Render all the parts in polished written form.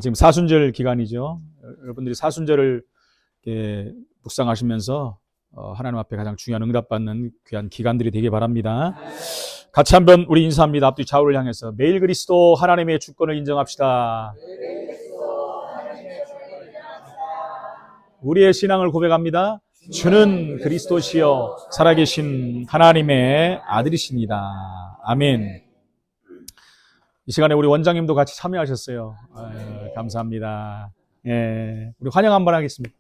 지금 사순절 기간이죠. 여러분들이 사순절을 묵상하시면서 하나님 앞에 가장 중요한 응답받는 귀한 기간들이 되길 바랍니다. 같이 한번 우리 인사합니다. 앞뒤 좌우를 향해서 매일 그리스도 하나님의 주권을 인정합시다. 우리의 신앙을 고백합니다. 주는 그리스도시요 살아계신 하나님의 아들이십니다. 아멘. 이 시간에 우리 원장님도 같이 참여하셨어요. 감사합니다. 예, 우리 환영 한번 하겠습니다.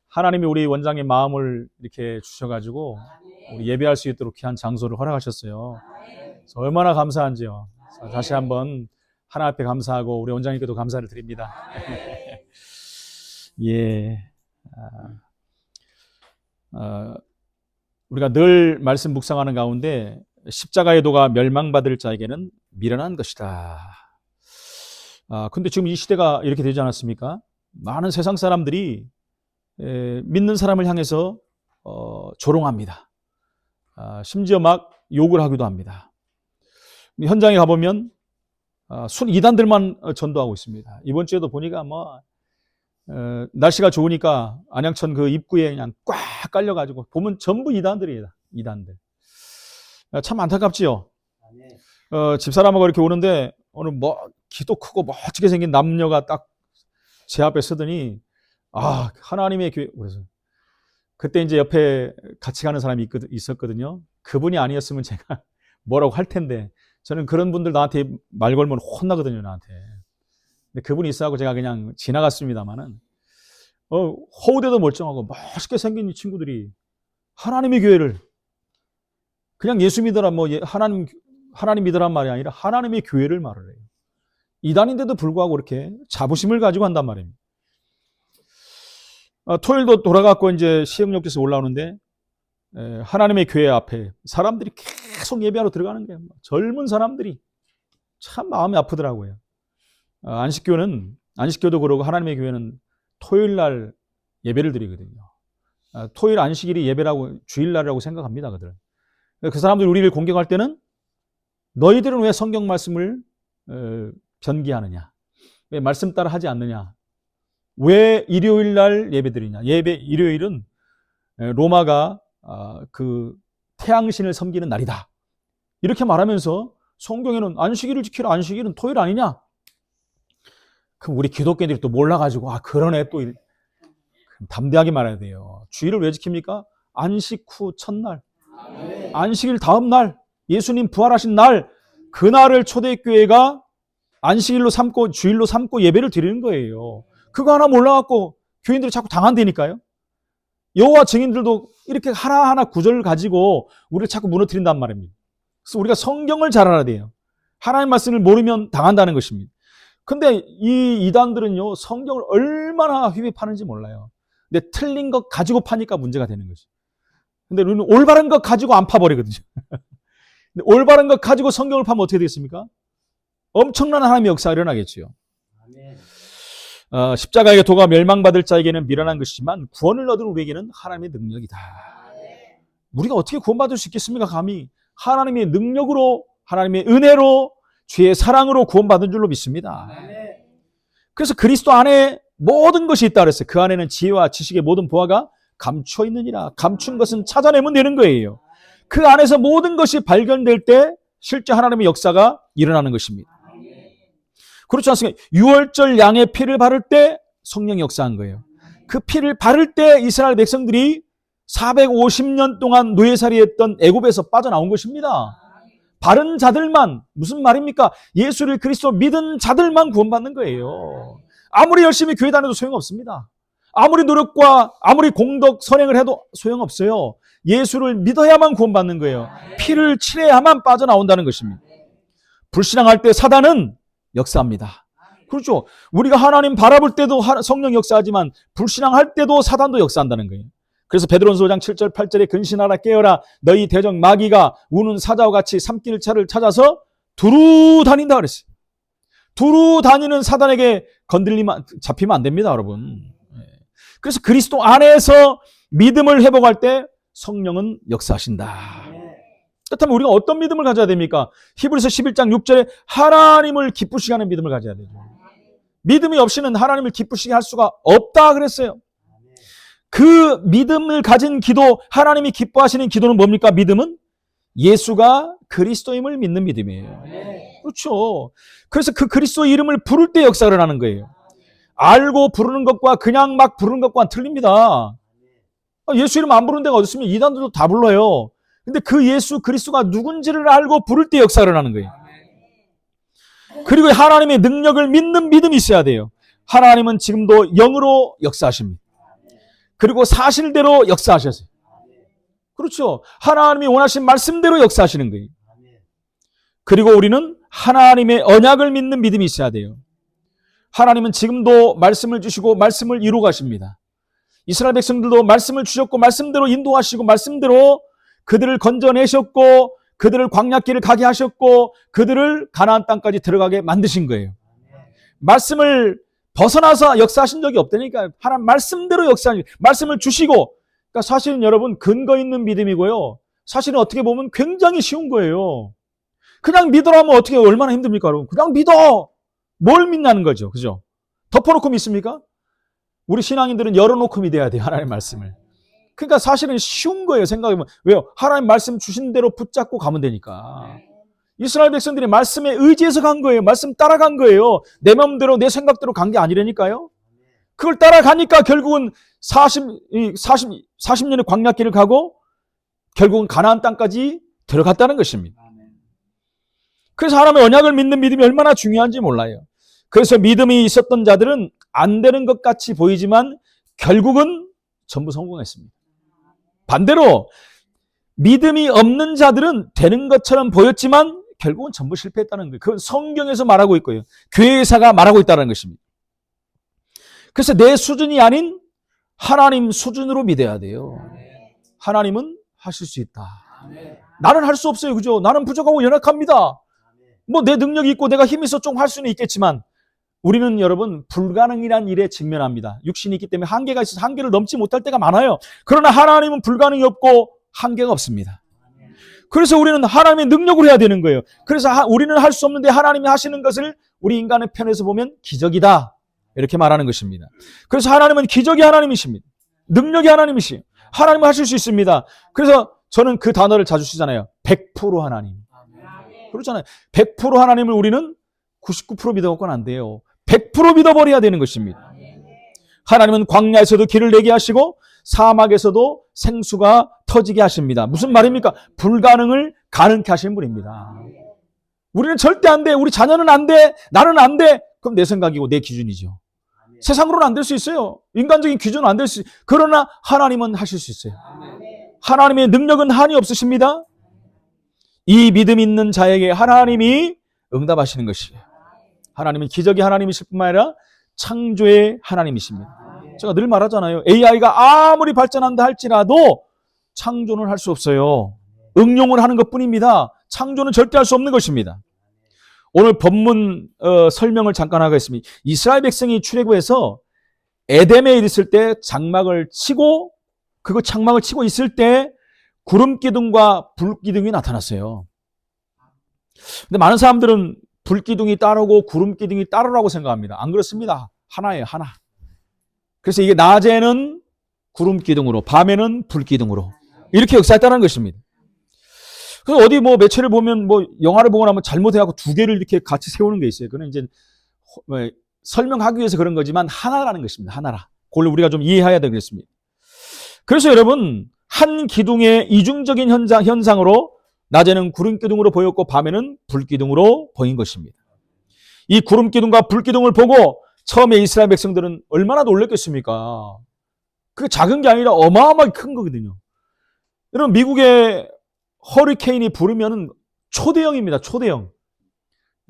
하나님이 우리 원장님 마음을 이렇게 주셔가지고 우리 예배할 수 있도록 귀한 장소를 허락하셨어요. 그래서 얼마나 감사한지요. 다시 한번 하나님 앞에 감사하고 우리 원장님께도 감사를 드립니다. 예, 우리가 늘 말씀 묵상하는 가운데 십자가의 도가 멸망받을 자에게는 미련한 것이다. 근데 지금 이 시대가 이렇게 되지 않았습니까? 많은 세상 사람들이 믿는 사람을 향해서 조롱합니다. 심지어 막 욕을 하기도 합니다. 현장에 가보면 순 이단들만 전도하고 있습니다. 이번 주에도 보니까 날씨가 좋으니까 안양천 그 입구에 그냥 꽉 깔려가지고 보면 전부 이단들이에요. 이단들. 참 안타깝지요. 집사람하고 이렇게 오는데 오늘 키도 크고 멋지게 생긴 남녀가 딱 제 앞에 서더니 하나님의 교회. 그래서 그때 이제 옆에 같이 가는 사람이 있었거든요. 그분이 아니었으면 제가 뭐라고 할 텐데 저는 그런 분들 나한테 말 걸면 혼나거든요, 나한테. 근데 그분이 있어하고 제가 그냥 지나갔습니다만은 허우대도 멀쩡하고 멋있게 생긴 이 친구들이 하나님의 교회를 그냥 예수 믿어라 하나님 믿으란 말이 아니라 하나님의 교회를 말을 해요. 이단인데도 불구하고 이렇게 자부심을 가지고 한단 말입니다. 토요일도 돌아갔고 이제 시흥역에서 올라오는데 하나님의 교회 앞에 사람들이 계속 예배하러 들어가는 거예요. 젊은 사람들이 참 마음이 아프더라고요. 안식교도 그러고 하나님의 교회는 토요일 날 예배를 드리거든요. 토요일 안식일이 예배라고 주일날이라고 생각합니다. 그들. 그 사람들이 우리를 공격할 때는 너희들은 왜 성경 말씀을 변기하느냐? 왜 말씀 따라 하지 않느냐? 왜 일요일 날 예배 드리냐? 일요일은 로마가 그 태양신을 섬기는 날이다. 이렇게 말하면서 성경에는 안식일을 지키라. 안식일은 토요일 아니냐? 그럼 우리 기독교인들이 또 몰라가지고 그러네 또 담대하게 말해야 돼요. 주일을 왜 지킵니까? 안식 후 첫날, 안식일 다음 날, 예수님 부활하신 날, 그날을 초대교회가 안식일로 삼고 주일로 삼고 예배를 드리는 거예요. 그거 하나 몰라갖고 교인들이 자꾸 당한다니까요. 여호와 증인들도 이렇게 하나하나 구절을 가지고 우리를 자꾸 무너뜨린단 말입니다. 그래서 우리가 성경을 잘 알아야 돼요. 하나님 말씀을 모르면 당한다는 것입니다. 근데 이 이단들은요, 성경을 얼마나 휘비파는지 몰라요. 근데 틀린 것 가지고 파니까 문제가 되는 거죠. 근데 우리는 올바른 것 가지고 안 파버리거든요. 근데 올바른 것 가지고 성경을 파면 어떻게 되겠습니까? 엄청난 하나님의 역사가 일어나겠죠. 십자가의 도가 멸망받을 자에게는 미련한 것이지만 구원을 얻은 우리에게는 하나님의 능력이다. 우리가 어떻게 구원받을 수 있겠습니까? 감히 하나님의 능력으로, 하나님의 은혜로, 주의 사랑으로 구원받은 줄로 믿습니다. 그래서 그리스도 안에 모든 것이 있다 그랬어요. 그 안에는 지혜와 지식의 모든 보화가 감추어 있느니라. 감춘 것은 찾아내면 되는 거예요. 그 안에서 모든 것이 발견될 때 실제 하나님의 역사가 일어나는 것입니다. 그렇지 않습니까? 유월절 양의 피를 바를 때 성령이 역사한 거예요. 그 피를 바를 때 이스라엘 백성들이 450년 동안 노예살이했던 애굽에서 빠져나온 것입니다. 바른 자들만, 무슨 말입니까? 예수를 그리스도 믿은 자들만 구원받는 거예요. 아무리 열심히 교회 다녀도 소용없습니다. 아무리 노력과 아무리 공덕 선행을 해도 소용없어요. 예수를 믿어야만 구원받는 거예요. 피를 칠해야만 빠져나온다는 것입니다. 불신앙할 때 사단은 역사합니다. 그렇죠. 우리가 하나님 바라볼 때도 성령 역사하지만 불신앙할 때도 사단도 역사한다는 거예요. 그래서 베드로전서 5장 7절 8절에 근신하라 깨어라 너희 대적 마귀가 우는 사자와 같이 삼킬 차를 찾아서 두루 다닌다 그랬어요. 두루 다니는 사단에게 잡히면 안 됩니다, 여러분. 그래서 그리스도 안에서 믿음을 회복할 때 성령은 역사하신다. 그렇다면 우리가 어떤 믿음을 가져야 됩니까? 히브리서 11장 6절에 하나님을 기쁘시게 하는 믿음을 가져야 되죠. 믿음이 없이는 하나님을 기쁘시게 할 수가 없다 그랬어요. 그 믿음을 가진 기도, 하나님이 기뻐하시는 기도는 뭡니까? 믿음은 예수가 그리스도임을 믿는 믿음이에요. 그렇죠. 그래서 그 그리스도 이름을 부를 때 역사를 하는 거예요. 알고 부르는 것과 그냥 막 부르는 것과는 틀립니다. 예수 이름 안 부르는 데가 어디 있으면 이단들도 다 불러요. 근데 그 예수 그리스도가 누군지를 알고 부를 때 역사를 하는 거예요. 그리고 하나님의 능력을 믿는 믿음이 있어야 돼요. 하나님은 지금도 영으로 역사하십니다. 그리고 사실대로 역사하셨어요. 그렇죠. 하나님이 원하신 말씀대로 역사하시는 거예요. 그리고 우리는 하나님의 언약을 믿는 믿음이 있어야 돼요. 하나님은 지금도 말씀을 주시고 말씀을 이루어 가십니다. 이스라엘 백성들도 말씀을 주셨고 말씀대로 인도하시고 말씀대로 그들을 건져내셨고 그들을 광야길을 가게 하셨고 그들을 가나안 땅까지 들어가게 만드신 거예요. 말씀을 벗어나서 역사하신 적이 없다니까. 하나님 말씀대로 역사하신, 말씀을 주시고, 그러니까 사실은 여러분 근거 있는 믿음이고요. 사실은 어떻게 보면 굉장히 쉬운 거예요. 그냥 믿으라면 어떻게 얼마나 힘듭니까, 여러분? 그냥 믿어. 뭘 믿냐는 거죠. 그죠? 덮어놓고 믿습니까? 우리 신앙인들은 열어놓고 믿어야 돼요, 하나님의 말씀을. 그러니까 사실은 쉬운 거예요, 생각해보면. 왜요? 하나님 말씀 주신 대로 붙잡고 가면 되니까. 이스라엘 백성들이 말씀에 의지해서 간 거예요. 말씀 따라간 거예요. 내 마음대로 내 생각대로 간 게 아니라니까요. 그걸 따라가니까 결국은 40년의 광야길을 가고 결국은 가나안 땅까지 들어갔다는 것입니다. 그래서 하나님의 언약을 믿는 믿음이 얼마나 중요한지 몰라요. 그래서 믿음이 있었던 자들은 안 되는 것 같이 보이지만 결국은 전부 성공했습니다. 반대로 믿음이 없는 자들은 되는 것처럼 보였지만 결국은 전부 실패했다는 거예요. 그건 성경에서 말하고 있고요. 교회사가 말하고 있다는 것입니다. 그래서 내 수준이 아닌 하나님 수준으로 믿어야 돼요. 하나님은 하실 수 있다. 나는 할 수 없어요. 그죠? 나는 부족하고 연약합니다. 뭐 내 능력이 있고 내가 힘이 있어 좀 할 수는 있겠지만 우리는 여러분 불가능이란 일에 직면합니다. 육신이 있기 때문에 한계가 있어서 한계를 넘지 못할 때가 많아요. 그러나 하나님은 불가능이 없고 한계가 없습니다. 그래서 우리는 하나님의 능력으로 해야 되는 거예요. 그래서 우리는 할 수 없는데 하나님이 하시는 것을 우리 인간의 편에서 보면 기적이다. 이렇게 말하는 것입니다. 그래서 하나님은 기적이 하나님이십니다. 능력이 하나님이시요. 하나님은 하실 수 있습니다. 그래서 저는 그 단어를 자주 쓰잖아요. 100% 하나님. 그렇잖아요. 100% 하나님을 우리는 99% 믿어갖고는 안 돼요. 100% 믿어버려야 되는 것입니다. 하나님은 광야에서도 길을 내게 하시고 사막에서도 생수가 터지게 하십니다. 무슨 말입니까? 불가능을 가능케 하시는 분입니다. 우리는 절대 안 돼. 우리 자녀는 안 돼. 나는 안 돼. 그럼 내 생각이고 내 기준이죠. 세상으로는 안 될 수 있어요. 인간적인 기준은 안 될 수 있어요. 그러나 하나님은 하실 수 있어요. 하나님의 능력은 한이 없으십니다. 이 믿음 있는 자에게 하나님이 응답하시는 것이에요. 하나님은 기적의 하나님이실 뿐만 아니라 창조의 하나님이십니다. 제가 늘 말하잖아요. AI가 아무리 발전한다 할지라도 창조는 할 수 없어요. 응용을 하는 것뿐입니다. 창조는 절대 할 수 없는 것입니다. 오늘 본문 설명을 잠깐 하겠습니다. 이스라엘 백성이 출애굽해서 에덴에 있을 때 장막을 치고 그거 장막을 치고 있을 때 구름 기둥과 불 기둥이 나타났어요. 근데 많은 사람들은 불 기둥이 따르고 구름 기둥이 따르라고 생각합니다. 안 그렇습니다. 하나예요, 하나. 그래서 이게 낮에는 구름 기둥으로, 밤에는 불 기둥으로 이렇게 역사했다는 것입니다. 그래서 어디 뭐 매체를 보면 뭐 영화를 보거나 뭐 잘못해갖고 두 개를 이렇게 같이 세우는 게 있어요. 그건 이제 설명하기 위해서 그런 거지만 하나라는 것입니다. 하나라. 그걸 우리가 좀 이해해야 되겠습니다. 그래서 여러분 한 기둥의 이중적인 현상으로 낮에는 구름 기둥으로 보였고 밤에는 불 기둥으로 보인 것입니다. 이 구름 기둥과 불 기둥을 보고 처음에 이스라엘 백성들은 얼마나 놀랐겠습니까? 그게 작은 게 아니라 어마어마하게 큰 거거든요. 여러분 미국의 허리케인이 부르면 초대형입니다. 초대형.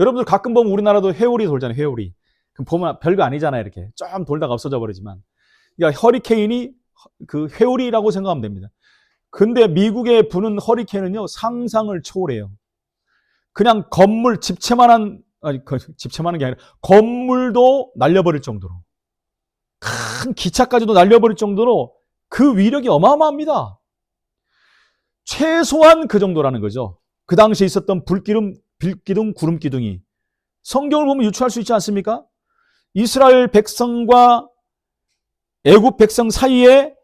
여러분들 가끔 보면 우리나라도 회오리 돌잖아요. 회오리. 그럼 보면 별거 아니잖아요. 이렇게 좀 돌다가 없어져 버리지만. 그러니까 허리케인이 그 회오리라고 생각하면 됩니다. 근데 미국에 부는 허리케인은요. 상상을 초월해요. 그냥 건물 집채만한 게 아니라 건물도 날려버릴 정도로 큰 기차까지도 날려버릴 정도로 그 위력이 어마어마합니다. 최소한 그 정도라는 거죠. 그 당시에 있었던 불기둥, 구름기둥이 성경을 보면 유추할 수 있지 않습니까? 이스라엘 백성과 애굽 백성 사이에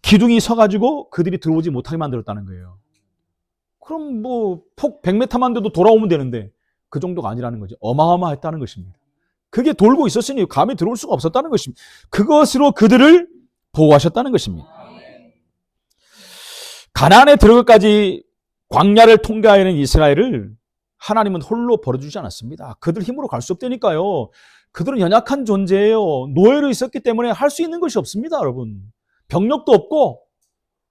기둥이 서가지고 그들이 들어오지 못하게 만들었다는 거예요. 그럼 뭐 폭 100m만 돼도 돌아오면 되는데 그 정도가 아니라는 거죠. 어마어마했다는 것입니다. 그게 돌고 있었으니 감히 들어올 수가 없었다는 것입니다. 그것으로 그들을 보호하셨다는 것입니다. 가나안에 들어가기까지 광야를 통과하는 이스라엘을 하나님은 홀로 버려주지 않았습니다. 그들 힘으로 갈 수 없다니까요. 그들은 연약한 존재예요. 노예로 있었기 때문에 할 수 있는 것이 없습니다, 여러분. 병력도 없고,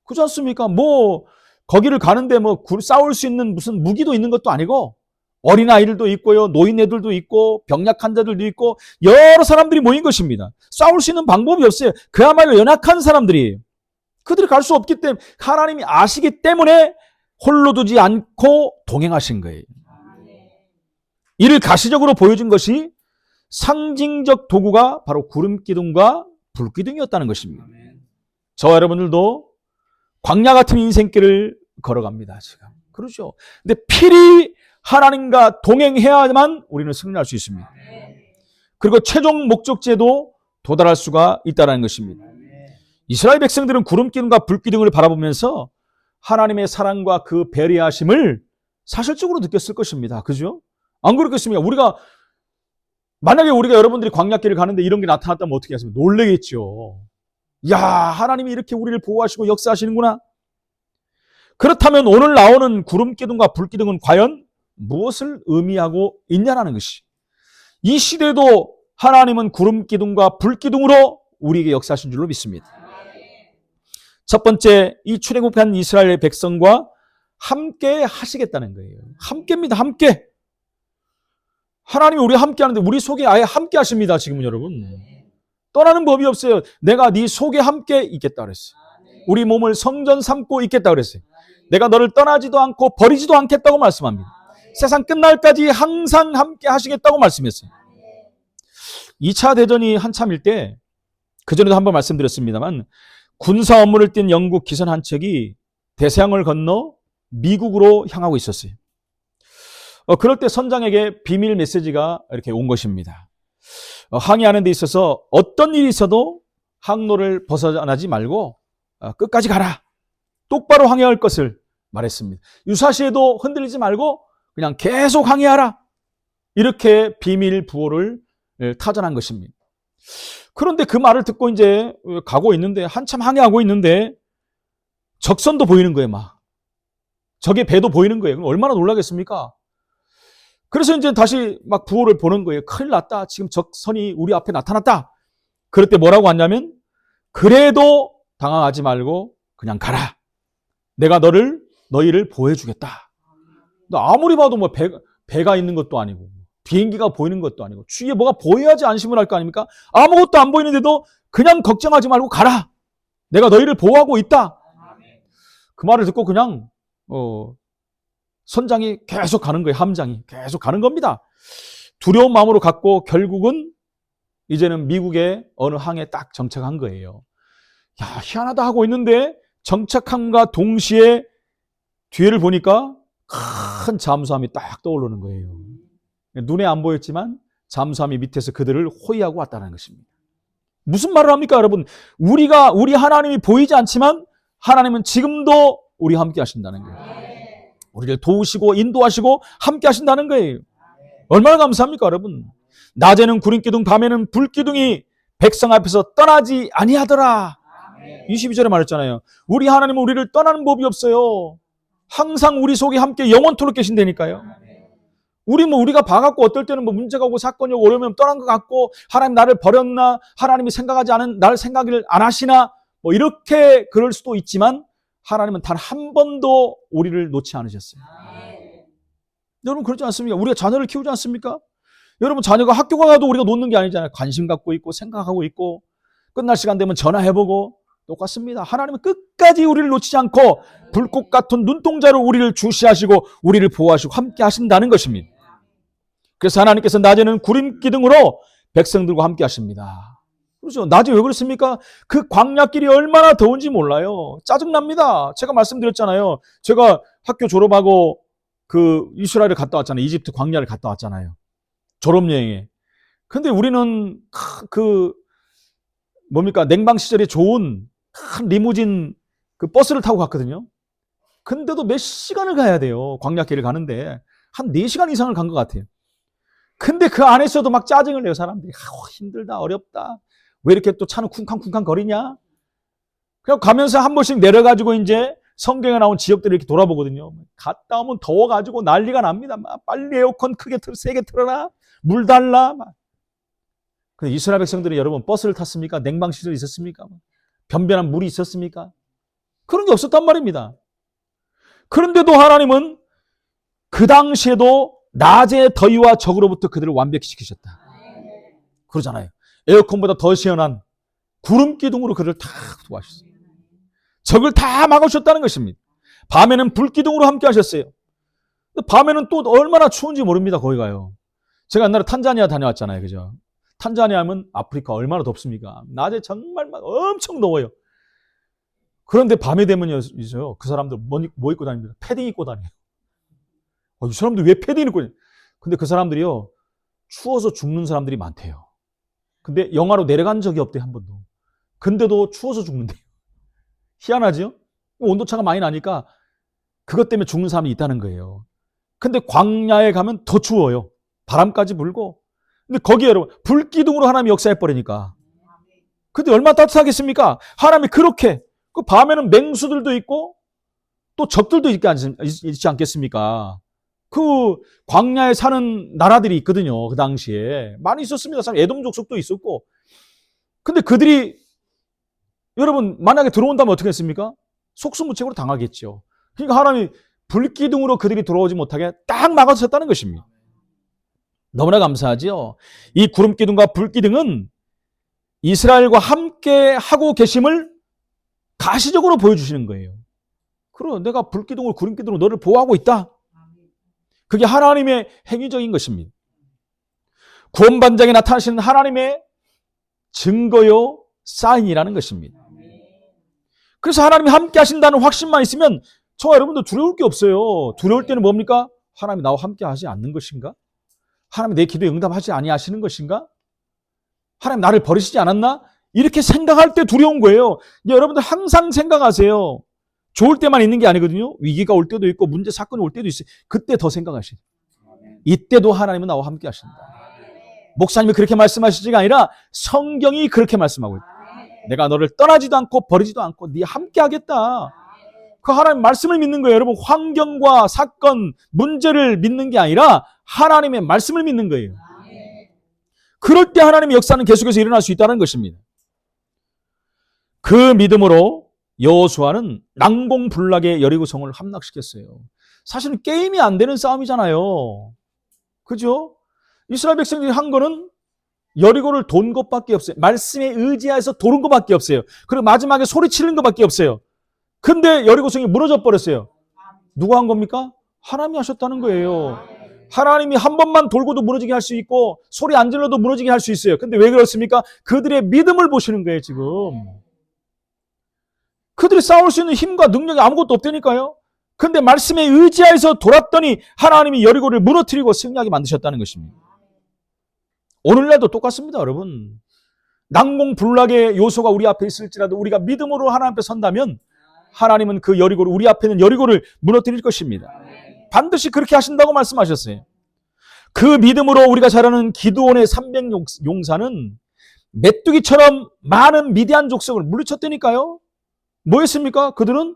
그렇지 않습니까? 뭐 거기를 가는데 뭐 싸울 수 있는 무슨 무기도 있는 것도 아니고, 어린아이들도 있고요, 노인네들도 있고, 병약한 자들도 있고, 여러 사람들이 모인 것입니다. 싸울 수 있는 방법이 없어요. 그야말로 연약한 사람들이. 그들이 갈 수 없기 때문에 하나님이 아시기 때문에 홀로 두지 않고 동행하신 거예요. 이를 가시적으로 보여준 것이 상징적 도구가 바로 구름기둥과 불기둥이었다는 것입니다. 저와 여러분들도 광야 같은 인생길을 걸어갑니다, 지금. 그렇죠. 근데 필히 하나님과 동행해야만 우리는 승리할 수 있습니다. 그리고 최종 목적지에도 도달할 수가 있다는 것입니다. 이스라엘 백성들은 구름기둥과 불기둥을 바라보면서 하나님의 사랑과 그 배려하심을 사실적으로 느꼈을 것입니다. 그죠? 안 그렇겠습니까? 만약에 우리가 여러분들이 광야길을 가는데 이런 게 나타났다면 어떻게 하십니까? 놀라겠죠. 야, 하나님이 이렇게 우리를 보호하시고 역사하시는구나. 그렇다면 오늘 나오는 구름기둥과 불기둥은 과연 무엇을 의미하고 있냐는 것이. 이 시대도 하나님은 구름기둥과 불기둥으로 우리에게 역사하신 줄로 믿습니다. 첫 번째, 이 출애굽한 이스라엘 백성과 함께 하시겠다는 거예요. 함께입니다. 함께. 하나님이 우리와 함께 하는데 우리 속에 아예 함께 하십니다. 지금은 여러분. 떠나는 법이 없어요. 내가 네 속에 함께 있겠다 그랬어요. 우리 몸을 성전 삼고 있겠다 그랬어요. 내가 너를 떠나지도 않고 버리지도 않겠다고 말씀합니다. 세상 끝날까지 항상 함께 하시겠다고 말씀했어요. 2차 대전이 한참일 때, 그전에도 한번 말씀드렸습니다만, 군사 업무를 띈 영국 기선 한 척이 대서양을 건너 미국으로 향하고 있었어요. 그럴 때 선장에게 비밀 메시지가 이렇게 온 것입니다. 항해하는 데 있어서 어떤 일이 있어도 항로를 벗어나지 말고 끝까지 가라. 똑바로 항해할 것을 말했습니다. 유사시에도 흔들리지 말고 그냥 계속 항해하라. 이렇게 비밀 부호를 타전한 것입니다. 그런데 그 말을 듣고 이제 가고 있는데, 한참 항해하고 있는데 적선도 보이는 거예요, 막. 적의 배도 보이는 거예요. 그럼 얼마나 놀라겠습니까? 그래서 이제 다시 막 부호를 보는 거예요. 큰일 났다. 지금 적선이 우리 앞에 나타났다. 그럴 때 뭐라고 하냐면, 그래도 당황하지 말고 그냥 가라. 내가 너희를 보호해주겠다. 아무리 봐도 뭐 배가 있는 것도 아니고, 비행기가 보이는 것도 아니고, 주위에 뭐가 보여야지 안심을 할 거 아닙니까? 아무것도 안 보이는데도 그냥 걱정하지 말고 가라. 내가 너희를 보호하고 있다. 그 말을 듣고 그냥 선장이 계속 가는 거예요. 함장이 계속 가는 겁니다. 두려운 마음으로 갔고 결국은 이제는 미국의 어느 항에 딱 정착한 거예요. 야, 희한하다 하고 있는데 정착함과 동시에 뒤를 보니까 큰 잠수함이 딱 떠오르는 거예요. 눈에 안 보였지만 잠수함이 밑에서 그들을 호위하고 왔다는 것입니다. 무슨 말을 합니까, 여러분? 우리 하나님이 보이지 않지만 하나님은 지금도 우리와 함께 하신다는 거예요. 우리를 도우시고 인도하시고 함께 하신다는 거예요. 얼마나 감사합니까, 여러분? 낮에는 구름기둥, 밤에는 불기둥이 백성 앞에서 떠나지 아니하더라. 22절에 말했잖아요. 우리 하나님은 우리를 떠나는 법이 없어요. 항상 우리 속에 함께 영원토록 계신다니까요. 우리가 봐갖고 어떨 때는 뭐 문제가 오고 사건이 오고 오려면 떠난 것 같고, 하나님 나를 버렸나, 하나님이 생각하지 않은 나를 생각을 안 하시나, 뭐 이렇게 그럴 수도 있지만 하나님은 단 한 번도 우리를 놓지 않으셨어요. 여러분 그렇지 않습니까? 우리가 자녀를 키우지 않습니까? 여러분 자녀가 학교가 가도 우리가 놓는 게 아니잖아요. 관심 갖고 있고 생각하고 있고 끝날 시간 되면 전화해보고 똑같습니다. 하나님은 끝까지 우리를 놓치지 않고 불꽃 같은 눈동자로 우리를 주시하시고 우리를 보호하시고 함께 하신다는 것입니다. 그래서 하나님께서 낮에는 구름기둥으로 백성들과 함께 하십니다. 그렇죠. 낮에 왜 그렇습니까? 그 광야길이 얼마나 더운지 몰라요. 짜증납니다. 제가 말씀드렸잖아요. 제가 학교 졸업하고 그 이스라엘을 갔다 왔잖아요. 이집트 광야를 갔다 왔잖아요. 졸업여행에. 근데 우리는 뭡니까? 냉방 시절에 좋은 큰 리무진 그 버스를 타고 갔거든요. 근데도 몇 시간을 가야 돼요. 광야길을 가는데. 한 4시간 이상을 간 것 같아요. 근데 그 안에서도 막 짜증을 내요, 사람들이. 힘들다, 어렵다. 왜 이렇게 또 차는 쿵쾅쿵쾅 거리냐? 그냥 가면서 한 번씩 내려가지고 이제 성경에 나온 지역들을 이렇게 돌아보거든요. 갔다 오면 더워가지고 난리가 납니다. 막 빨리 에어컨 크게 세게 틀어라. 물 달라. 근데 이스라엘 백성들은 여러분 버스를 탔습니까? 냉방시설이 있었습니까? 변변한 물이 있었습니까? 그런 게 없었단 말입니다. 그런데도 하나님은 그 당시에도 낮의 더위와 적으로부터 그들을 완벽히 지키셨다. 그러잖아요. 에어컨보다 더 시원한 구름 기둥으로 그들을 다 도와주셨어요. 적을 다 막으셨다는 것입니다. 밤에는 불 기둥으로 함께 하셨어요. 밤에는 또 얼마나 추운지 모릅니다. 거기 가요. 제가 옛날에 탄자니아 다녀왔잖아요. 그죠? 탄자니아 하면 아프리카 얼마나 덥습니까? 낮에 정말 막 엄청 더워요. 그런데 밤에 되면요, 그 사람들 뭐 입고 다닙니까? 패딩 입고 다녀요. 이 사람들 왜 패딩 입고 다녀요? 근데 그 사람들이요, 추워서 죽는 사람들이 많대요. 근데 영하로 내려간 적이 없대요, 한 번도. 근데도 추워서 죽는데요. 희한하죠? 온도차가 많이 나니까 그것 때문에 죽는 사람이 있다는 거예요. 근데 광야에 가면 더 추워요. 바람까지 불고. 근데 거기에 여러분, 불기둥으로 하나님이 역사해버리니까. 근데 얼마나 따뜻하겠습니까? 하나님이 그렇게, 그 밤에는 맹수들도 있고, 또 적들도 있지 않겠습니까? 그 광야에 사는 나라들이 있거든요. 그 당시에. 많이 있었습니다. 에돔 족속도 있었고. 근데 그들이, 여러분, 만약에 들어온다면 어떻게 했습니까? 속수무책으로 당하겠죠. 그러니까 하나님이 불기둥으로 그들이 들어오지 못하게 딱 막아주셨다는 것입니다. 너무나 감사하지요. 이 구름기둥과 불기둥은 이스라엘과 함께 하고 계심을 가시적으로 보여주시는 거예요. 그럼 내가 불기둥으로 구름기둥으로 너를 보호하고 있다. 그게 하나님의 행위적인 것입니다. 구원반장에 나타나시는 하나님의 증거요, 사인이라는 것입니다. 그래서 하나님이 함께 하신다는 확신만 있으면 저와 여러분도 두려울 게 없어요. 두려울 때는 뭡니까? 하나님이 나와 함께 하지 않는 것인가? 하나님이 내 기도에 응답하지 아니하시는 것인가? 하나님 나를 버리시지 않았나? 이렇게 생각할 때 두려운 거예요. 여러분들 항상 생각하세요. 좋을 때만 있는 게 아니거든요. 위기가 올 때도 있고 문제 사건이 올 때도 있어요. 그때 더 생각하시죠. 이때도 하나님은 나와 함께 하신다. 목사님이 그렇게 말씀하시지가 아니라 성경이 그렇게 말씀하고 있다. 내가 너를 떠나지도 않고 버리지도 않고 네 함께 하겠다. 그 하나님 말씀을 믿는 거예요. 여러분 환경과 사건, 문제를 믿는 게 아니라 하나님의 말씀을 믿는 거예요. 그럴 때 하나님의 역사는 계속해서 일어날 수 있다는 것입니다. 그 믿음으로 여호수아는 난공불락의 여리고성을 함락시켰어요. 사실은 게임이 안 되는 싸움이잖아요. 그죠? 이스라엘 백성들이 한 거는 여리고를 돈 것밖에 없어요. 말씀에 의지해서 도는 것밖에 없어요. 그리고 마지막에 소리 치는 것밖에 없어요. 근데 여리고성이 무너져 버렸어요. 누가 한 겁니까? 하나님이 하셨다는 거예요. 하나님이 한 번만 돌고도 무너지게 할 수 있고 소리 안 질러도 무너지게 할 수 있어요. 근데 왜 그렇습니까? 그들의 믿음을 보시는 거예요, 지금. 그들이 싸울 수 있는 힘과 능력이 아무것도 없다니까요. 근데 말씀에 의지해서 돌았더니 하나님이 여리고를 무너뜨리고 승리하게 만드셨다는 것입니다. 오늘날도 똑같습니다, 여러분. 난공불락의 요소가 우리 앞에 있을지라도 우리가 믿음으로 하나님 앞에 선다면 하나님은 그 여리고를, 우리 앞에 있는 여리고를 무너뜨릴 것입니다. 반드시 그렇게 하신다고 말씀하셨어요. 그 믿음으로 우리가 잘 아는 기드온의 300용사는 메뚜기처럼 많은 미디안 족속을 물리쳤다니까요. 뭐 했습니까? 그들은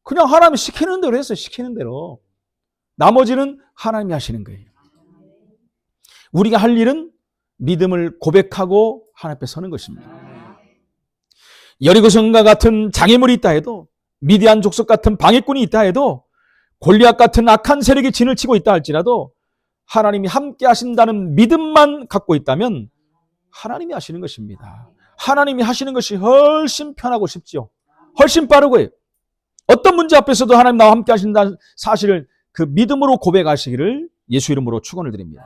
그냥 하나님이 시키는 대로 했어요. 시키는 대로. 나머지는 하나님이 하시는 거예요. 우리가 할 일은 믿음을 고백하고 하나님 앞에 서는 것입니다. 여리고성과 같은 장애물이 있다 해도, 미디안 족속 같은 방해꾼이 있다 해도, 골리앗 같은 악한 세력이 진을 치고 있다 할지라도 하나님이 함께 하신다는 믿음만 갖고 있다면 하나님이 하시는 것입니다. 하나님이 하시는 것이 훨씬 편하고 쉽죠. 훨씬 빠르고요. 어떤 문제 앞에서도 하나님 나와 함께 하신다는 사실을 그 믿음으로 고백하시기를 예수 이름으로 축원을 드립니다.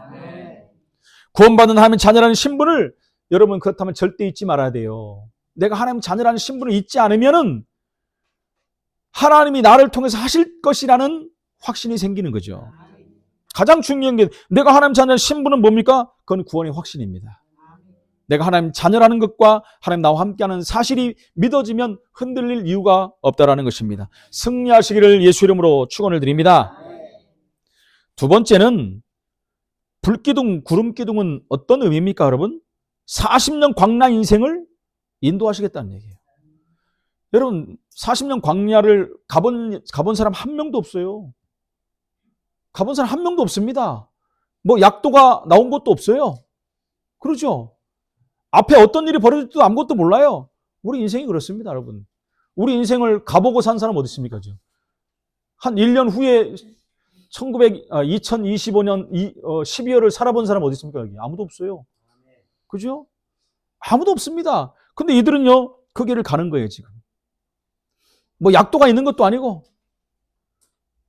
구원받은 하나님의 자녀라는 신분을 여러분 그렇다면 절대 잊지 말아야 돼요. 내가 하나님 자녀라는 신분을 잊지 않으면은 하나님이 나를 통해서 하실 것이라는 확신이 생기는 거죠. 가장 중요한 게 내가 하나님 자녀의 신분은 뭡니까? 그건 구원의 확신입니다. 내가 하나님 자녀라는 것과 하나님 나와 함께하는 사실이 믿어지면 흔들릴 이유가 없다라는 것입니다. 승리하시기를 예수 이름으로 축원을 드립니다. 두 번째는 불기둥, 구름기둥은 어떤 의미입니까, 여러분? 40년 광야 인생을 인도하시겠다는 얘기예요. 여러분 40년 광야를 가본 사람 한 명도 없어요. 가본 사람 한 명도 없습니다. 뭐 약도가 나온 것도 없어요. 그러죠? 앞에 어떤 일이 벌어질지도 아무것도 몰라요. 우리 인생이 그렇습니다, 여러분. 우리 인생을 가보고 산 사람 어디 있습니까? 한 1년 후에 2025년 12월을 살아본 사람 어디 있습니까? 여기 아무도 없어요. 그죠? 아무도 없습니다. 근데 이들은요, 그 길을 가는 거예요, 지금. 뭐 약도가 있는 것도 아니고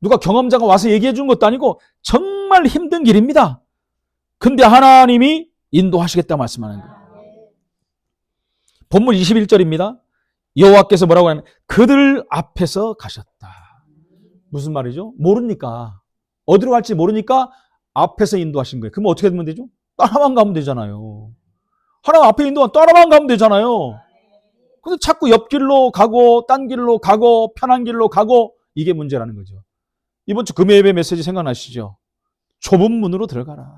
누가 경험자가 와서 얘기해 준 것도 아니고 정말 힘든 길입니다. 근데 하나님이 인도하시겠다 말씀하는 거예요. 본문 21절입니다. 여호와께서 뭐라고 하냐면 그들 앞에서 가셨다. 무슨 말이죠? 모르니까. 어디로 갈지 모르니까 앞에서 인도하신 거예요. 그럼 어떻게 되면 되죠? 따라만 가면 되잖아요. 하나님 앞에 인도하면 따라만 가면 되잖아요. 근데 자꾸 옆길로 가고 딴 길로 가고 편한 길로 가고 이게 문제라는 거죠. 이번 주 금요 예배 메시지 생각나시죠? 좁은 문으로 들어가라.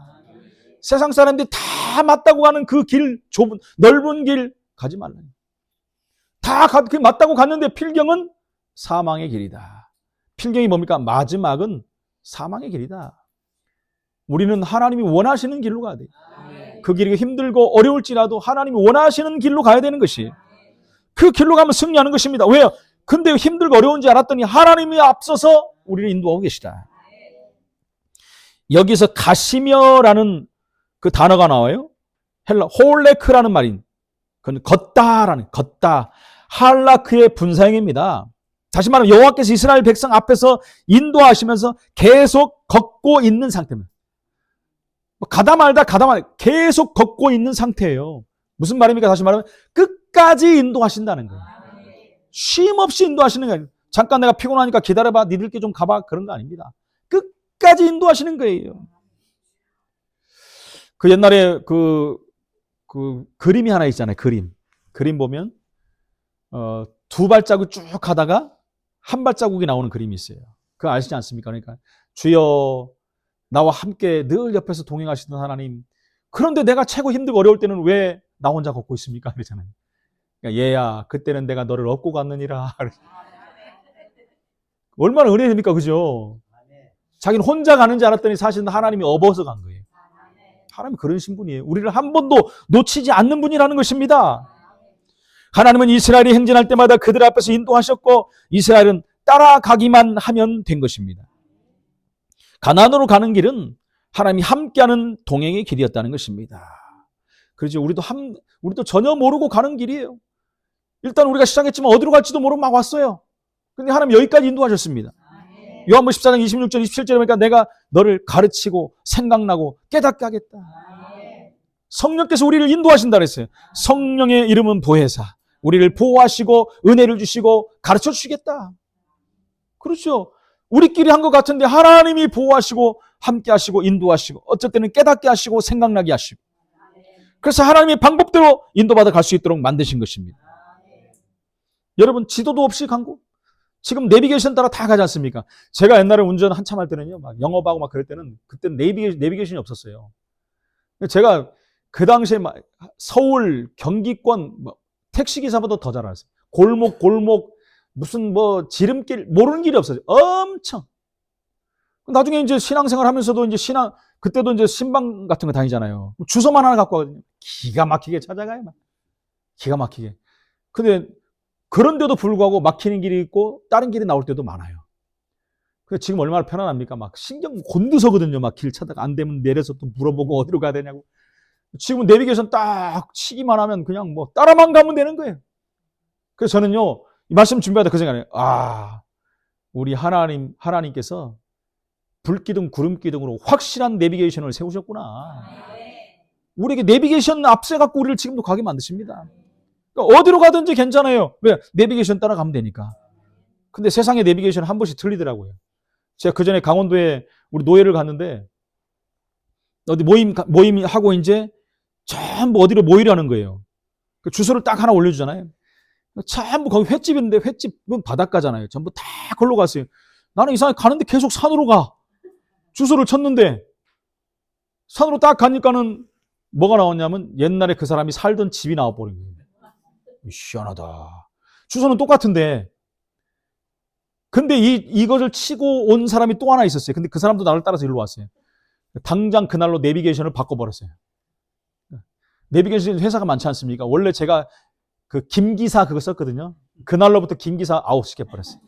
세상 사람들이 다 맞다고 가는 그 길, 좁은 넓은 길 가지 말라. 다 맞다고 갔는데 필경은 사망의 길이다. 필경이 뭡니까? 마지막은 사망의 길이다. 우리는 하나님이 원하시는 길로 가야 돼요. 그 길이 힘들고 어려울지라도 하나님이 원하시는 길로 가야 되는 것이 그 길로 가면 승리하는 것입니다. 왜요? 근데 힘들고 어려운지 알았더니 하나님이 앞서서 우리를 인도하고 계시다. 여기서 가시며라는 그 단어가 나와요. 헬라 홀레크라는 말인 그건 걷다 할라크의 분사형입니다. 다시 말하면 여호와께서 이스라엘 백성 앞에서 인도하시면서 계속 걷고 있는 상태입니다. 가다 말다 계속 걷고 있는 상태예요. 무슨 말입니까? 다시 말하면 끝까지 인도하신다는 거예요. 쉼 없이 인도하시는 거예요. 잠깐 내가 피곤하니까 기다려봐, 니들끼리 좀 가봐, 그런 거 아닙니다. 끝까지 인도하시는 거예요. 그 옛날에 그 그림이 하나 있잖아요. 그림 보면 두 발자국 쭉 가다가 한 발자국이 나오는 그림이 있어요. 그거 아시지 않습니까? 그러니까 주여 나와 함께 늘 옆에서 동행하시던 하나님, 그런데 내가 최고 힘들고 어려울 때는 왜 나 혼자 걷고 있습니까? 그러잖아요. 그러니까 얘야, 그때는 내가 너를 업고 갔느니라. 얼마나 은혜입니까? 그죠? 자기는 혼자 가는 줄 알았더니 사실은 하나님이 업어서 간 거예요. 하나님이 그런 신분이에요. 우리를 한 번도 놓치지 않는 분이라는 것입니다. 하나님은 이스라엘이 행진할 때마다 그들 앞에서 인도하셨고 이스라엘은 따라가기만 하면 된 것입니다. 가나안으로 가는 길은 하나님이 함께하는 동행의 길이었다는 것입니다. 그렇죠. 우리도 전혀 모르고 가는 길이에요. 일단 우리가 시작했지만 어디로 갈지도 모르고 막 왔어요. 근데 하나님 여기까지 인도하셨습니다. 요한복음 14장 26절 27절에 보니까 내가 너를 가르치고 생각나고 깨닫게 하겠다. 성령께서 우리를 인도하신다 그랬어요. 성령의 이름은 보혜사. 우리를 보호하시고 은혜를 주시고 가르쳐 주시겠다. 그렇죠. 우리끼리 한 것 같은데 하나님이 보호하시고 함께 하시고 인도하시고 어쩔 때는 깨닫게 하시고 생각나게 하시고 그래서 하나님의 방법대로 인도받아 갈 수 있도록 만드신 것입니다. 여러분 지도도 없이 간 곳 지금 내비게이션 따라 다 가지 않습니까? 제가 옛날에 운전 한참 할 때는요, 막 영업하고 막 그럴 때는 그때 내비게이션이 없었어요. 제가 그 당시에 막 서울, 경기권 택시 기사보다 더 잘 알았어요. 골목 무슨 뭐 지름길 모르는 길이 없어요. 엄청. 나중에 이제 신앙생활 하면서도 이제 그때도 이제 신방 같은 거 다니잖아요. 주소만 하나 갖고 가거든요. 기가 막히게 찾아가요, 막. 기가 막히게. 근데 그런데도 불구하고 막히는 길이 있고 다른 길이 나올 때도 많아요. 그래서 지금 얼마나 편안합니까? 막 신경 곤두서거든요. 막 길 찾다가 안 되면 내려서 또 물어보고 어디로 가야 되냐고. 지금은 내비게이션 딱 치기만 하면 그냥 뭐 따라만 가면 되는 거예요. 그래서 저는요, 이 말씀 준비하다 그 생각을 해요. 우리 하나님께서 불기둥, 구름기둥으로 확실한 내비게이션을 세우셨구나. 우리에게 내비게이션 앞세갖고 우리를 지금도 가게 만드십니다. 그러니까 어디로 가든지 괜찮아요. 왜? 내비게이션 따라가면 되니까. 근데 세상에 내비게이션 한 번씩 틀리더라고요. 제가 그 전에 강원도에 우리 노예를 갔는데 어디 모임 하고 이제 전부 어디로 모이라는 거예요. 그 주소를 딱 하나 올려주잖아요. 전부 거기 횟집인데 횟집은 바닷가잖아요. 전부 다 걸로 갔어요. 나는 이상하게 가는데 계속 산으로 가. 주소를 쳤는데 산으로 딱 가니까는 뭐가 나왔냐면 옛날에 그 사람이 살던 집이 나와버린 거예요. 희한하다. 주소는 똑같은데 근데 이것을 치고 온 사람이 또 하나 있었어요. 근데 그 사람도 나를 따라서 일로 왔어요. 당장 그날로 내비게이션을 바꿔버렸어요. 내비게이션 회사가 많지 않습니까? 원래 제가 그 김기사 그거 썼거든요. 그날로부터 김기사 아웃 시켜버렸어요.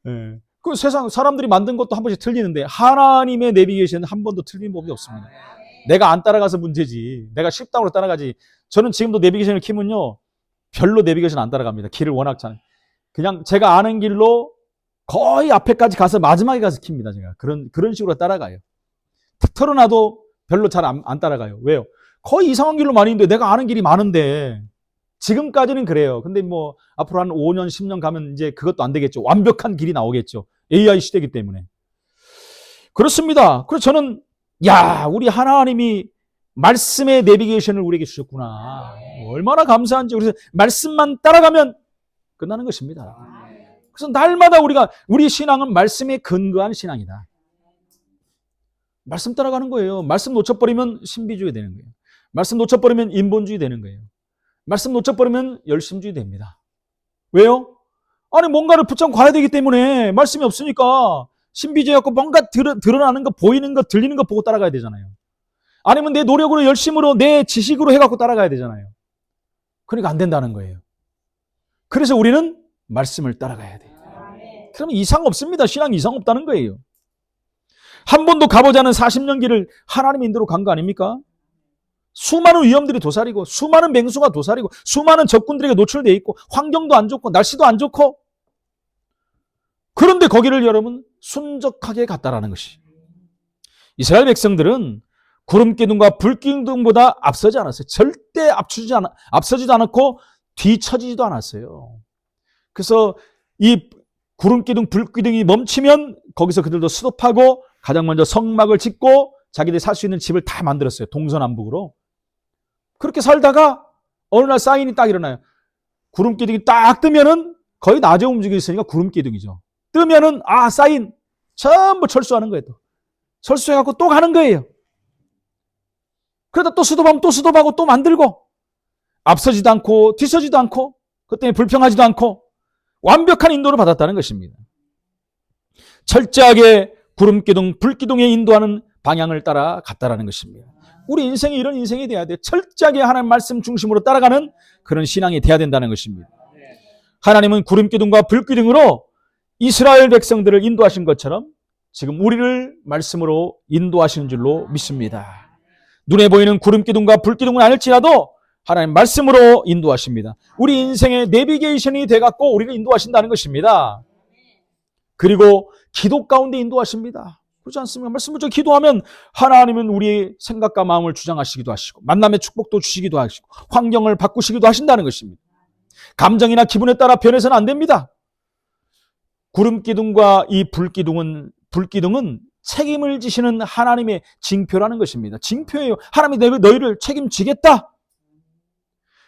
네. 그 세상 사람들이 만든 것도 한 번씩 틀리는데 하나님의 내비게이션은 한 번도 틀린 법이 없습니다. 내가 안 따라가서 문제지. 내가 십당으로 따라가지. 저는 지금도 내비게이션을 키면요. 별로 내비게이션 안 따라갑니다. 길을 워낙 잘. 그냥 제가 아는 길로 거의 앞에까지 가서 마지막에 가서 킵니다. 제가. 그런 식으로 따라가요. 털어놔도 별로 잘 안 따라가요. 왜요? 거의 이상한 길로 많이 있는데 내가 아는 길이 많은데 지금까지는 그래요. 근데 뭐 앞으로 한 5년, 10년 가면 이제 그것도 안 되겠죠. 완벽한 길이 나오겠죠. AI 시대이기 때문에. 그렇습니다. 그래서 저는 우리 하나님이 말씀의 내비게이션을 우리에게 주셨구나. 얼마나 감사한지. 그래서 말씀만 따라가면 끝나는 것입니다. 그래서 날마다 우리 신앙은 말씀에 근거한 신앙이다. 말씀 따라가는 거예요. 말씀 놓쳐버리면 신비주의 되는 거예요. 말씀 놓쳐버리면 인본주의 되는 거예요. 말씀 놓쳐버리면 열심주의 됩니다. 왜요? 아니 뭔가를 붙잡고 가야 되기 때문에 말씀이 없으니까 신비주의하고 뭔가 드러나는 거, 보이는 거, 들리는 거 보고 따라가야 되잖아요. 아니면 내 노력으로 열심으로 내 지식으로 해갖고 따라가야 되잖아요. 그러니까 안 된다는 거예요. 그래서 우리는 말씀을 따라가야 돼요. 그러면 이상 없습니다. 신앙 이상 없다는 거예요. 한 번도 가보지 않은 40년 길을 하나님의 인도로 간 거 아닙니까? 수많은 위험들이 도사리고 수많은 맹수가 도사리고 수많은 적군들에게 노출되어 있고 환경도 안 좋고 날씨도 안 좋고 그런데 거기를 여러분 순적하게 갔다라는 것이 이스라엘 백성들은 구름기둥과 불기둥보다 앞서지 않았어요. 절대 앞서지도 않았고 뒤처지지도 않았어요. 그래서 이 구름기둥, 불기둥이 멈추면 거기서 그들도 스톱하고 가장 먼저 성막을 짓고 자기들이 살 수 있는 집을 다 만들었어요. 동서남북으로. 그렇게 살다가 어느 날 사인이 딱 일어나요. 구름기둥이 딱 뜨면은 거의 낮에 움직이고 있으니까 구름기둥이죠. 뜨면은 사인 전부 철수하는 거예요. 또. 철수해갖고 또 가는 거예요. 그러다 또 스톱하면 또 스톱하고 또 만들고 앞서지도 않고 뒤서지도 않고 그것 때문에 불평하지도 않고 완벽한 인도를 받았다는 것입니다. 철저하게 구름기둥, 불기둥에 인도하는 방향을 따라 갔다라는 것입니다. 우리 인생이 이런 인생이 돼야 돼요. 철저하게 하나님 말씀 중심으로 따라가는 그런 신앙이 돼야 된다는 것입니다. 하나님은 구름기둥과 불기둥으로 이스라엘 백성들을 인도하신 것처럼 지금 우리를 말씀으로 인도하시는 줄로 믿습니다. 눈에 보이는 구름기둥과 불기둥은 아닐지라도 하나님 말씀으로 인도하십니다. 우리 인생의 내비게이션이 돼갖고 우리를 인도하신다는 것입니다. 그리고 기도 가운데 인도하십니다. 그렇지 않습니까? 말씀 붙여 기도하면 하나님은 우리의 생각과 마음을 주장하시기도 하시고 만남의 축복도 주시기도 하시고 환경을 바꾸시기도 하신다는 것입니다. 감정이나 기분에 따라 변해서는 안 됩니다. 구름기둥과 이 불기둥은 책임을 지시는 하나님의 징표라는 것입니다. 징표예요. 하나님이 너희를 책임지겠다.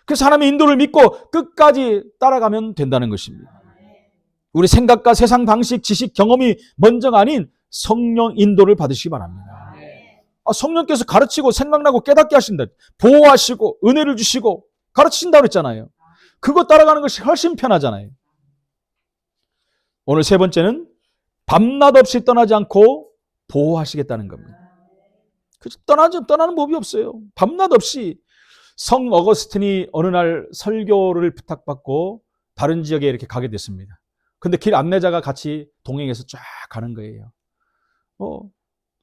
그래서 하나님의 인도를 믿고 끝까지 따라가면 된다는 것입니다. 우리 생각과 세상 방식, 지식, 경험이 먼저가 아닌 성령 인도를 받으시기 바랍니다. 성령께서 가르치고 생각나고 깨닫게 하신다. 보호하시고 은혜를 주시고 가르치신다고 그랬잖아요. 그거 따라가는 것이 훨씬 편하잖아요. 오늘 세 번째는 밤낮 없이 떠나지 않고 보호하시겠다는 겁니다. 떠나는 법이 없어요. 밤낮 없이 성 어거스틴이 어느 날 설교를 부탁받고 다른 지역에 이렇게 가게 됐습니다. 근데 길 안내자가 같이 동행해서 쫙 가는 거예요.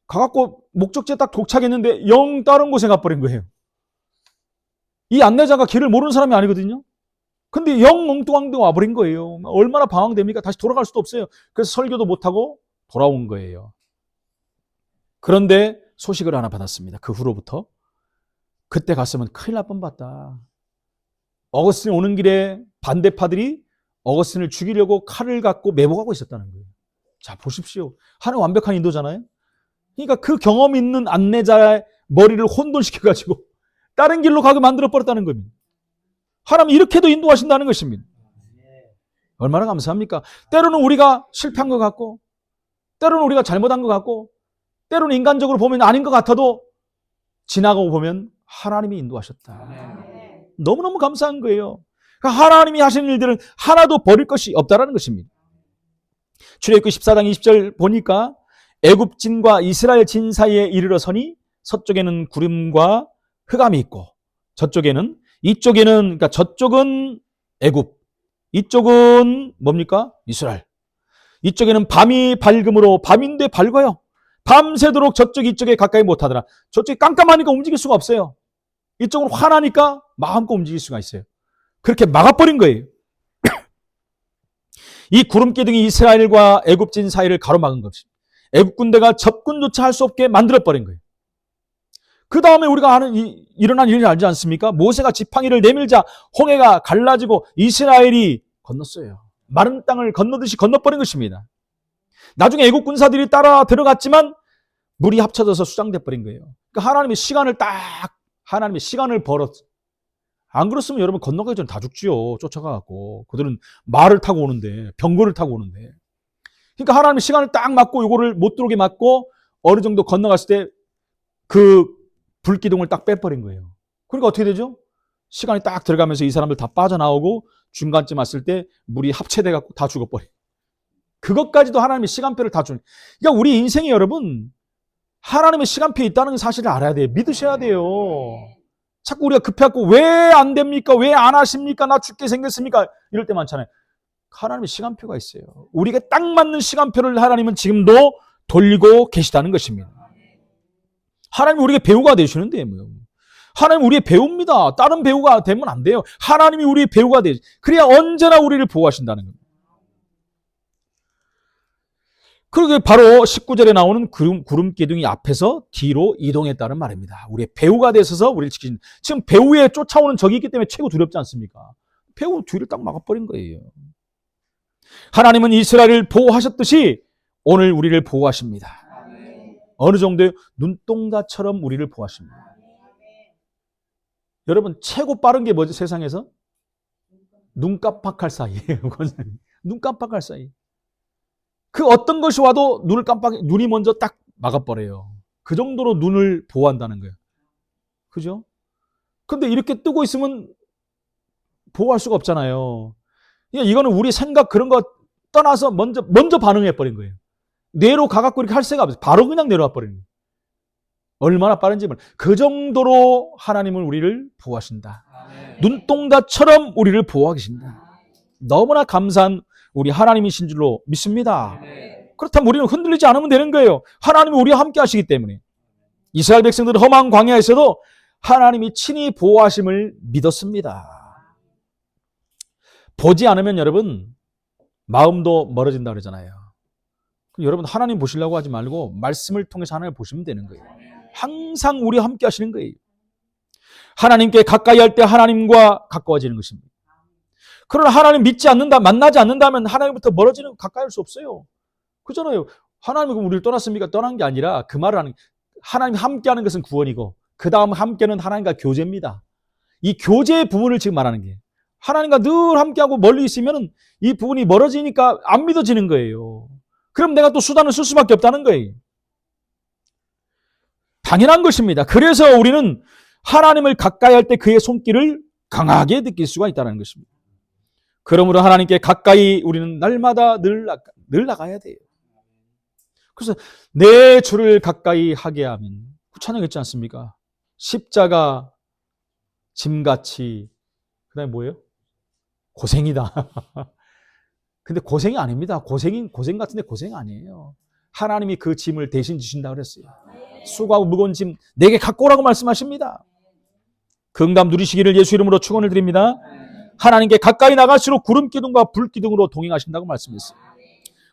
가갖고 목적지에 딱 도착했는데 영 다른 곳에 가버린 거예요. 이 안내자가 길을 모르는 사람이 아니거든요. 근데 영 엉뚱한 데 와버린 거예요. 얼마나 방황됩니까? 다시 돌아갈 수도 없어요. 그래서 설교도 못하고 돌아온 거예요. 그런데 소식을 하나 받았습니다. 그 후로부터 그때 갔으면 큰일 날 뻔봤다. 어거스틴 오는 길에 반대파들이 어거스틴을 죽이려고 칼을 갖고 매복하고 있었다는 거예요. 자, 보십시오. 하나님 완벽한 인도잖아요. 그러니까 그 경험 있는 안내자의 머리를 혼돈시켜가지고 다른 길로 가게 만들어버렸다는 겁니다. 하나님 이렇게도 인도하신다는 것입니다. 얼마나 감사합니까? 때로는 우리가 실패한 것 같고, 때로는 우리가 잘못한 것 같고, 때로는 인간적으로 보면 아닌 것 같아도 지나가고 보면 하나님이 인도하셨다. 너무너무 감사한 거예요. 그러니까 하나님이 하시는 일들은 하나도 버릴 것이 없다라는 것입니다. 출애굽기 14장 20절 보니까 애굽진과 이스라엘 진 사이에 이르러서니 서쪽에는 구름과 흑암이 있고 이쪽에는 그러니까 저쪽은 애굽, 이쪽은 뭡니까? 이스라엘. 이쪽에는 밤이 밝음으로 밤인데 밝아요. 밤새도록 저쪽 이쪽에 가까이 못하더라. 저쪽이 깜깜하니까 움직일 수가 없어요. 이쪽은 환하니까 마음껏 움직일 수가 있어요. 그렇게 막아버린 거예요. 이 구름 기둥이 이스라엘과 애굽진 사이를 가로막은 것입니다. 애굽 군대가 접근조차 할 수 없게 만들어버린 거예요. 그 다음에 우리가 일어난 일을 알지 않습니까? 모세가 지팡이를 내밀자 홍해가 갈라지고 이스라엘이 건넜어요. 마른 땅을 건너듯이 건너버린 것입니다. 나중에 애국 군사들이 따라 들어갔지만 물이 합쳐져서 수장돼 버린 거예요. 그러니까 하나님의 시간을 벌었어요. 안 그렇으면 여러분 건너가기 전에 다 죽지요. 쫓아가갖고. 그들은 말을 타고 오는데, 병거를 타고 오는데. 그러니까 하나님의 시간을 딱 막고 요거를 못 들어오게 막고 어느 정도 건너갔을 때 그 불기둥을 딱 빼버린 거예요. 그러니까 어떻게 되죠? 시간이 딱 들어가면서 이 사람들 다 빠져나오고 중간쯤 왔을 때 물이 합체돼갖고 다 죽어버려요. 그것까지도 하나님의 시간표를 다 주는. 그러니까 우리 인생이 여러분 하나님의 시간표에 있다는 사실을 알아야 돼요. 믿으셔야 돼요. 자꾸 우리가 급해갖고 왜 안 됩니까? 왜 안 하십니까? 나 죽게 생겼습니까? 이럴 때 많잖아요. 하나님의 시간표가 있어요. 우리가 딱 맞는 시간표를 하나님은 지금도 돌리고 계시다는 것입니다. 하나님 우리에게 배우가 되시는데 뭐. 하나님 우리의 배우입니다. 다른 배우가 되면 안 돼요. 하나님이 우리의 배우가 되지. 그래야 언제나 우리를 보호하신다는 겁니다. 그러게 바로 19절에 나오는 구름 기둥이 앞에서 뒤로 이동했다는 말입니다. 우리의 배우가 되셔서 우리를 지키신. 지금 배우에 쫓아오는 적이 있기 때문에 최고 두렵지 않습니까? 배우 뒤를 딱 막아버린 거예요. 하나님은 이스라엘을 보호하셨듯이 오늘 우리를 보호하십니다. 어느 정도의 눈동자처럼 우리를 보호하십니다. 여러분 최고 빠른 게 뭐죠? 세상에서? 눈 깜빡할 사이에요. 눈 깜빡할 사이. 그 어떤 것이 와도 눈이 먼저 딱 막아버려요. 그 정도로 눈을 보호한다는 거예요. 그죠? 근데 이렇게 뜨고 있으면 보호할 수가 없잖아요. 이거는 우리 생각 그런 거 떠나서 먼저 반응해버린 거예요. 뇌로 가갖고 이렇게 할 새가 없어요. 바로 그냥 내려와 버리는 거예요. 얼마나 빠른지 몰라요. 그 정도로 하나님은 우리를 보호하신다. 아멘. 눈동자처럼 우리를 보호하고 계신다. 너무나 감사한 우리 하나님이신 줄로 믿습니다. 아멘. 그렇다면 우리는 흔들리지 않으면 되는 거예요. 하나님이 우리와 함께 하시기 때문에. 이스라엘 백성들은 험한 광야에서도 하나님이 친히 보호하심을 믿었습니다. 보지 않으면 여러분 마음도 멀어진다 그러잖아요. 여러분 하나님 보시려고 하지 말고 말씀을 통해서 하나님을 보시면 되는 거예요. 항상 우리와 함께 하시는 거예요. 하나님께 가까이 할 때 하나님과 가까워지는 것입니다. 그러나 하나님 믿지 않는다, 만나지 않는다면 하나님부터 멀어지는 가까이 할 수 없어요. 그잖아요. 하나님이 우리를 떠났습니까? 떠난 게 아니라 그 말을 하는 하나님 함께 하는 것은 구원이고 그 다음 함께는 하나님과 교제입니다. 이 교제의 부분을 지금 말하는 게 하나님과 늘 함께하고 멀리 있으면 이 부분이 멀어지니까 안 믿어지는 거예요. 그럼 내가 또 수단을 쓸 수밖에 없다는 거예요. 당연한 것입니다. 그래서 우리는 하나님을 가까이 할 때 그의 손길을 강하게 느낄 수가 있다는 것입니다. 그러므로 하나님께 가까이 우리는 날마다 늘 나가야 돼요. 그래서 내 주를 가까이 하게 하면 찬양했지 않습니까? 십자가 짐같이 그다음에 뭐예요? 고생이다. 근데 고생이 아닙니다. 고생 같은데 고생 아니에요. 하나님이 그 짐을 대신 지신다 그랬어요. 수고하고 무거운 짐 내게 갖고 오라고 말씀하십니다. 긍담 누리시기를 예수 이름으로 축원을 드립니다. 하나님께 가까이 나갈수록 구름 기둥과 불 기둥으로 동행하신다고 말씀했어요.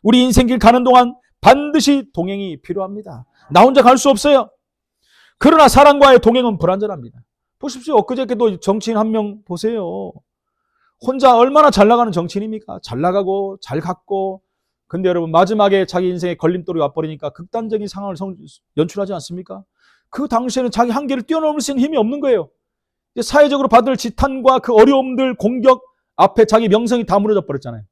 우리 인생길 가는 동안 반드시 동행이 필요합니다. 나 혼자 갈 수 없어요. 그러나 사랑과의 동행은 불완전합니다. 보십시오. 엊그저께도 정치인 한 명 보세요. 혼자 얼마나 잘 나가는 정치인입니까? 잘 나가고 잘 갔고, 근데 여러분 마지막에 자기 인생에 걸림돌이 와버리니까 극단적인 상황을 연출하지 않습니까? 그 당시에는 자기 한계를 뛰어넘을 수 있는 힘이 없는 거예요. 사회적으로 받을 지탄과 그 어려움들, 공격 앞에 자기 명성이 다 무너져 버렸잖아요.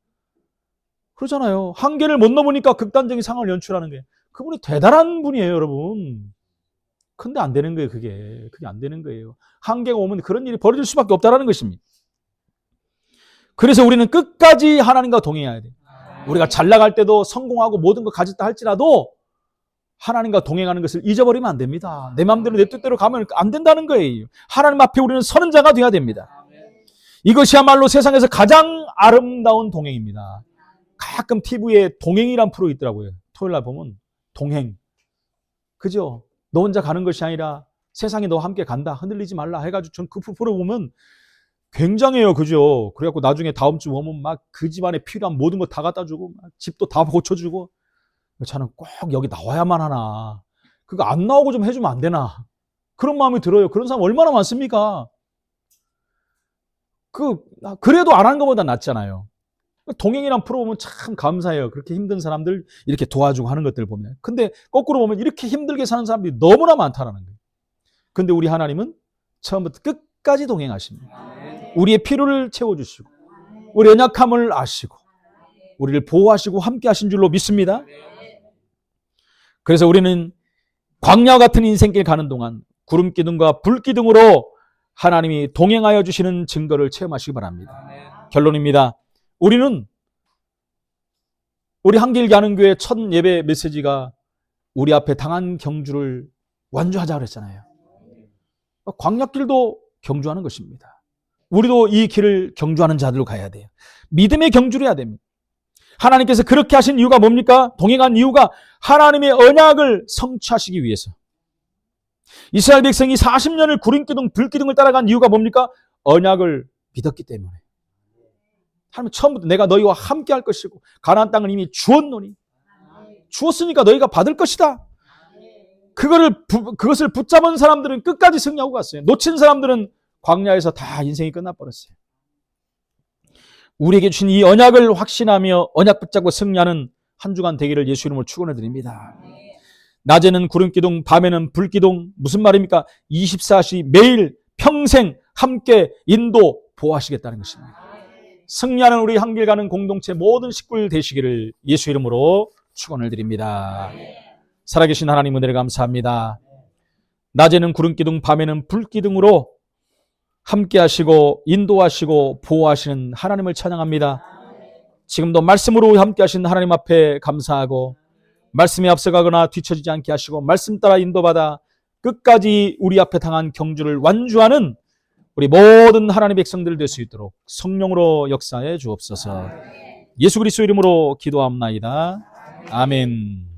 그러잖아요. 한계를 못 넘으니까 극단적인 상황을 연출하는 거예요. 그분이 대단한 분이에요, 여러분. 근데 안 되는 거예요, 그게 안 되는 거예요. 한계가 오면 그런 일이 벌어질 수밖에 없다는 것입니다. 그래서 우리는 끝까지 하나님과 동행해야 돼요. 우리가 잘 나갈 때도 성공하고 모든 거 가졌다 할지라도 하나님과 동행하는 것을 잊어버리면 안 됩니다. 내 마음대로 내 뜻대로 가면 안 된다는 거예요. 하나님 앞에 우리는 서는 자가 되어야 됩니다. 이것이야말로 세상에서 가장 아름다운 동행입니다. 가끔 TV에 동행이란 프로 있더라고요. 토요일 날 보면 동행. 그죠? 너 혼자 가는 것이 아니라 세상에 너와 함께 간다. 흔들리지 말라 해가지고 전 그 프로 보면 굉장해요. 그죠? 그래갖고 나중에 다음 주 오면 막 그 집안에 필요한 모든 거 다 갖다 주고 집도 다 고쳐주고, 저는 꼭 여기 나와야만 하나. 그거 안 나오고 좀 해주면 안 되나. 그런 마음이 들어요. 그런 사람 얼마나 많습니까? 그래도 안 하는 것보다 낫잖아요. 동행이란 프로 보면 참 감사해요. 그렇게 힘든 사람들 이렇게 도와주고 하는 것들 보면. 근데 거꾸로 보면 이렇게 힘들게 사는 사람들이 너무나 많다는 거예요. 근데 우리 하나님은 처음부터 끝까지 동행하십니다. 우리의 필요를 채워주시고, 우리 연약함을 아시고, 우리를 보호하시고 함께 하신 줄로 믿습니다. 그래서 우리는 광야 같은 인생길 가는 동안 구름기둥과 불기둥으로 하나님이 동행하여 주시는 증거를 체험하시기 바랍니다. 결론입니다. 우리는 우리 한길기 하는 교회 첫 예배 메시지가 우리 앞에 당한 경주를 완주하자 그랬잖아요. 광야길도 경주하는 것입니다. 우리도 이 길을 경주하는 자들로 가야 돼요. 믿음의 경주를 해야 됩니다. 하나님께서 그렇게 하신 이유가 뭡니까? 동행한 이유가 하나님의 언약을 성취하시기 위해서. 이스라엘 백성이 40년을 구름기둥, 불기둥을 따라간 이유가 뭡니까? 언약을 믿었기 때문에. 하나님 처음부터 내가 너희와 함께 할 것이고 가나안 땅을 이미 주었노니, 주었으니까 너희가 받을 것이다. 그것을 붙잡은 사람들은 끝까지 승리하고 갔어요. 놓친 사람들은 광야에서 다 인생이 끝나버렸어요. 우리에게 주신 이 언약을 확신하며 언약 붙잡고 승리하는 한 주간 되기를 예수 이름으로 축원해 드립니다. 낮에는 구름기둥, 밤에는 불기둥. 무슨 말입니까? 24시 매일 평생 함께 인도 보호하시겠다는 것입니다. 승리하는 우리 한길 가는 공동체 모든 식구들 되시기를 예수 이름으로 축원을 드립니다. 살아계신 하나님 은혜를 감사합니다. 낮에는 구름기둥, 밤에는 불기둥으로 함께 하시고 인도하시고 보호하시는 하나님을 찬양합니다. 지금도 말씀으로 함께 하신 하나님 앞에 감사하고, 말씀에 앞서가거나 뒤처지지 않게 하시고 말씀 따라 인도받아 끝까지 우리 앞에 당한 경주를 완주하는 우리 모든 하나님의 백성들 될 수 있도록 성령으로 역사해 주옵소서. 예수 그리스도 이름으로 기도합나이다. 아멘.